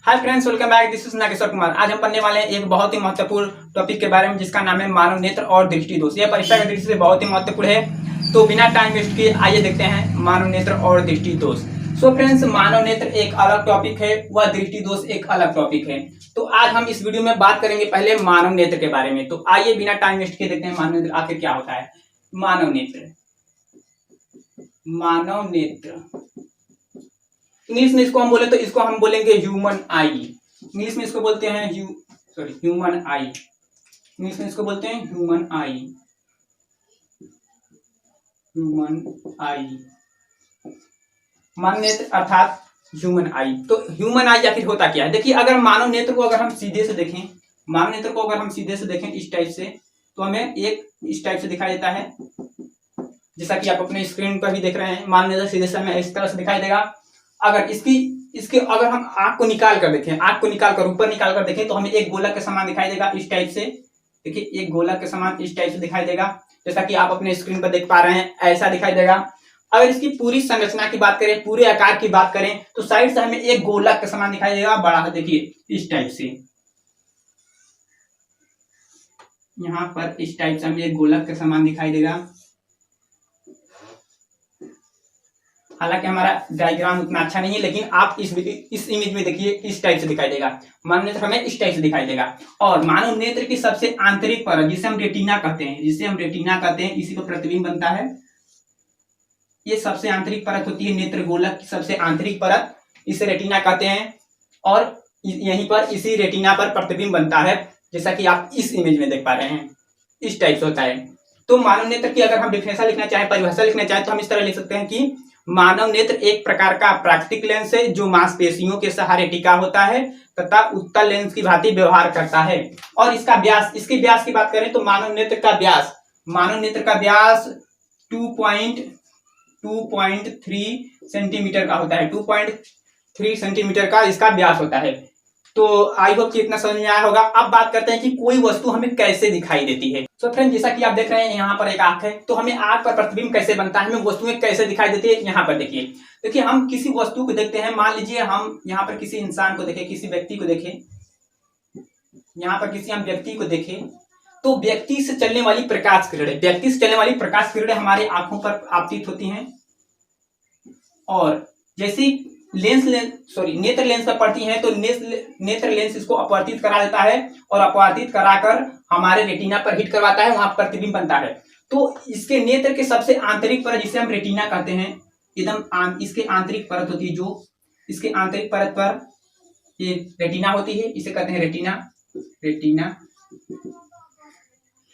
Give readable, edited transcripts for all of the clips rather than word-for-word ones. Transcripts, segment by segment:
Hi friends, welcome back. This is Nageshwar Kumar. आज हम पढ़ने वाले हैं एक बहुत ही महत्वपूर्ण टॉपिक के बारे में, जिसका नाम है मानव नेत्र और दृष्टि दोष। यह परीक्षा की दृष्टि से बहुत ही महत्वपूर्ण है। तो बिना टाइम वेस्ट किए आइए देखते हैं मानव नेत्र और दृष्टि दोष। सो फ्रेंड्स, मानव नेत्र एक अलग टॉपिक है, वह दृष्टि दोष एक अलग टॉपिक है। तो आज हम इस वीडियो में बात करेंगे पहले मानव नेत्र के बारे में। तो आइए बिना टाइम वेस्ट किए देखते हैं मानव नेत्र आखिर क्या होता है। मानव नेत्र, मानव नेत्र इंग्लिश में इसको हम बोले तो इसको हम बोलेंगे ह्यूमन आई। इंग्लिश में इसको बोलते हैं ह्यूमन आई। इंग्लिश में इसको बोलते हैं ह्यूमन आई, ह्यूमन आई। मानव नेत्र अर्थात ह्यूमन आई। तो ह्यूमन आई आखिर होता क्या है? देखिए, अगर मानव नेत्र को अगर हम सीधे से देखें, मानव नेत्र को अगर हम सीधे से देखें इस टाइप से, तो हमें एक इस टाइप से दिखाई देता है, जैसा कि आप अपने स्क्रीन पर भी देख रहे हैं। मानव नेत्र सीधे से हमें इस तरह से दिखाई देगा। अगर इसके अगर हम आंख को निकाल कर देखें, आंख को निकाल कर ऊपर निकाल कर देखें, तो हमें एक गोलक के समान दिखाई देगा इस टाइप से। देखिए, एक गोलक के समान इस टाइप से दिखाई देगा, जैसा कि आप अपने स्क्रीन पर देख पा रहे हैं, ऐसा दिखाई देगा। अगर इसकी पूरी संरचना की बात करें, पूरे आकार की बात करें, तो साइड से हमें एक गोलक के समान दिखाई देगा, बड़ा। देखिए इस टाइप से, यहाँ पर इस टाइप से हमें एक गोलक के समान दिखाई देगा। हालांकि हमारा डायग्राम उतना अच्छा नहीं है, लेकिन आप इस इमेज में देखिए, इस टाइप से दिखाई देगा। मानव नेत्र हमें इस टाइप से दिखाई देगा। और मानव नेत्र की सबसे आंतरिक परत, जिसे हम रेटिना कहते हैं, इसी पर प्रतिबिंब बनता है। ये सबसे आंतरिक परत होती है नेत्र गोलक की सबसे आंतरिक परत, इसे रेटिना कहते हैं। और यहीं पर इसी रेटिना पर प्रतिबिंब बनता है, जैसा कि आप इस इमेज में देख पा रहे हैं, इस टाइप से होता है। तो मानव नेत्र की अगर हम डिफिनेशन लिखना चाहें, परिभाषा लिखना चाहें, तो हम इस तरह लिख सकते हैं कि मानव नेत्र एक प्रकार का प्राकृतिक लेंस है जो मांसपेशियों के सहारे टिका होता है तथा उत्तल लेंस की भांति व्यवहार करता है। और इसका व्यास, इसके व्यास की बात करें तो मानव नेत्र का व्यास 2.3 सेंटीमीटर का होता है। 2.3 सेंटीमीटर का इसका व्यास होता है। तो आई होप कि इतना समझ में आया होगा। अब बात करते हैं कि कोई वस्तु हमें कैसे दिखाई देती है। तो फ्रेंड, जैसा कि आप देख रहे हैं, यहाँ पर एक आंख है, तो हमें आंख पर प्रतिबिंब कैसे बनता है, हमें वस्तुएं कैसे दिखाई देती है, यहाँ पर देखिए हम किसी वस्तु को देखते हैं। मान लीजिए हम यहाँ पर किसी इंसान को देखें, किसी व्यक्ति को देखें, यहाँ पर किसी हम व्यक्ति को देखें, तो व्यक्ति से चलने वाली प्रकाश किरणें हमारे आंखों पर आपतित होती हैं। और जैसे नेत्र लेंस पर पड़ती हैं, तो नेत्र लेंस इसको अपवर्तित करा देता है, और अपवर्तित कराकर हमारे रेटिना पर हिट करवाता है, वहां प्रतिबिंब बनता है। तो इसके नेत्र के सबसे आंतरिक परत, जिसे हम रेटिना कहते हैं, एकदम इसके आंतरिक परत होती है, जो इसके आंतरिक परत पर ये रेटिना होती है, इसे कहते हैं रेटिना।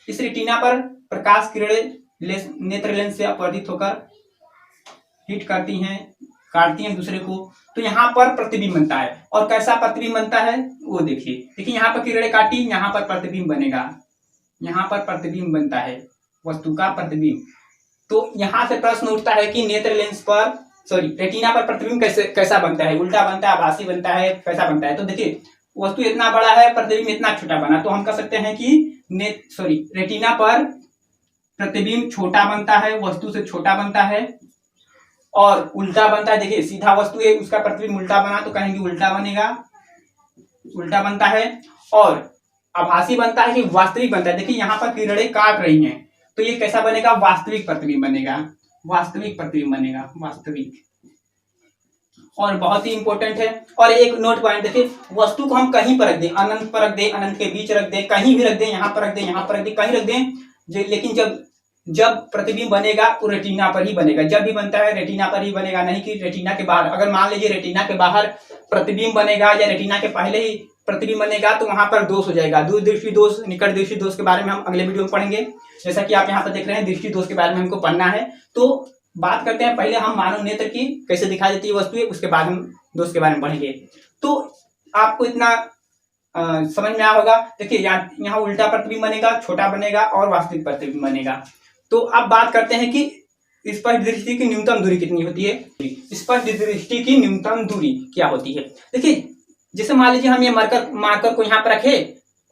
इस रेटिना पर प्रकाश किरणें नेत्र लेंस से अपवर्तित होकर हिट करती हैं, काटती हैं दूसरे को, तो यहाँ पर प्रतिबिंब बनता है। और कैसा प्रतिबिंब बनता है वो देखिए यहाँ पर किरणें काटी, यहाँ पर प्रतिबिंब बनेगा, यहाँ पर प्रतिबिंब बनता है, वस्तु का प्रतिबिंब। तो यहाँ से प्रश्न उठता है कि रेटिना पर प्रतिबिंब कैसा बनता है, उल्टा बनता है, आभासी बनता है, कैसा बनता है। तो देखिए, वस्तु इतना बड़ा है, प्रतिबिंब इतना छोटा बना, तो हम कह सकते हैं कि रेटिना पर प्रतिबिंब छोटा बनता है, वस्तु से छोटा बनता है, और उल्टा बनता है। देखिए, सीधा वस्तु है, उसका प्रतिबिंब उल्टा बना, तो कहेंगे उल्टा बनता है। और आभासी बनता है कि वास्तविक बनता है। देखिए, यहाँ पर किरणें काट रही हैं, तो ये कैसा बनेगा, वास्तविक प्रतिबिंब बनेगा, वास्तविक। और बहुत ही इंपॉर्टेंट है। और एक नोट पॉइंट देखिए, वस्तु को हम कहीं पर रख दें, अनंत पर रख दें, अनंत के बीच रख दें, कहीं भी रख दें, यहाँ पर रख दें, यहाँ पर रख दें, कहीं रख दें, लेकिन जब प्रतिबिंब बनेगा वो रेटिना पर ही बनेगा। जब भी बनता है रेटिना पर ही बनेगा, नहीं कि रेटिना के बाहर। अगर मान लीजिए रेटिना के बाहर प्रतिबिंब बनेगा या रेटिना के पहले ही प्रतिबिंब बनेगा, तो वहां पर दोष हो जाएगा। दूर दृष्टि दोष, निकट दृष्टि दोष के बारे में हम अगले वीडियो में पढ़ेंगे। जैसा कि आप यहाँ पर देख रहे हैं, दृष्टि दोष के बारे में हमको पढ़ना है। तो बात करते हैं, पहले हम मानव नेत्र की कैसे दिखाई देती है वस्तुएं, उसके बाद हम दोष के बारे में पढ़ेंगे। तो आपको इतना समझ में आया होगा। देखिए, यहाँ उल्टा प्रतिबिंब बनेगा, छोटा बनेगा, और वास्तविक प्रतिबिंब बनेगा। तो अब बात करते हैं कि स्पष्ट दृष्टि की न्यूनतम दूरी कितनी होती है। स्पष्ट दृष्टि की न्यूनतम दूरी क्या होती है? देखिए, जैसे मान लीजिए हम ये मार्कर को यहाँ पर रखे,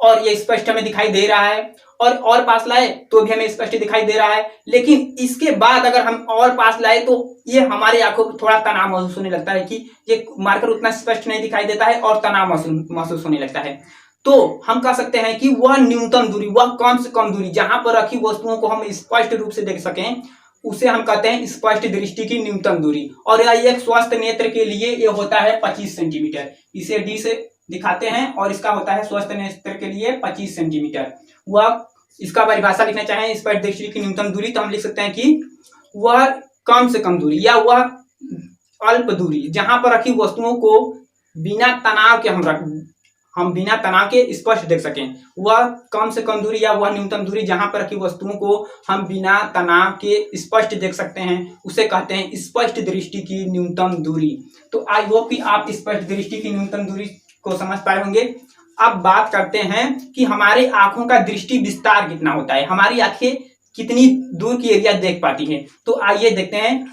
और ये स्पष्ट हमें दिखाई दे रहा है, और पास लाए तो भी हमें स्पष्ट दिखाई दे रहा है। लेकिन इसके बाद अगर हम और पास लाए तो ये हमारे आंखों को थोड़ा तनाव महसूस होने लगता है कि ये मार्कर उतना स्पष्ट नहीं दिखाई देता है और तनाव महसूस होने लगता है। तो हम कह सकते हैं कि वह न्यूनतम दूरी, वह कम से कम दूरी जहां पर रखी वस्तुओं को हम स्पष्ट रूप से देख सकें, उसे हम कहते हैं स्पष्ट दृष्टि की न्यूनतम दूरी। और यह एक स्वस्थ नेत्र के लिए ये होता है 25 सेंटीमीटर। इसे डी से दिखाते हैं और इसका होता है स्वस्थ नेत्र के लिए 25 सेंटीमीटर। वह इसका परिभाषा लिखना चाहें स्पष्ट दृष्टि की न्यूनतम दूरी, तो हम लिख सकते हैं कि वह कम से कम दूरी या वह अल्प दूरी जहां पर रखी वस्तुओं को बिना तनाव के हम बिना तनाव के स्पष्ट देख सकें। वह कम से कम दूरी या वह न्यूनतम दूरी जहां पर रखी वस्तुओं को हम बिना तनाव के स्पष्ट देख सकते हैं, उसे कहते हैं स्पष्ट दृष्टि की न्यूनतम दूरी। तो आई होप कि आप स्पष्ट दृष्टि की न्यूनतम दूरी को समझ पाए होंगे। अब बात करते हैं कि हमारे आंखों का दृष्टि विस्तार कितना होता है, हमारी आंखें कितनी दूर की एरिया देख पाती हैं। तो आइए देखते हैं।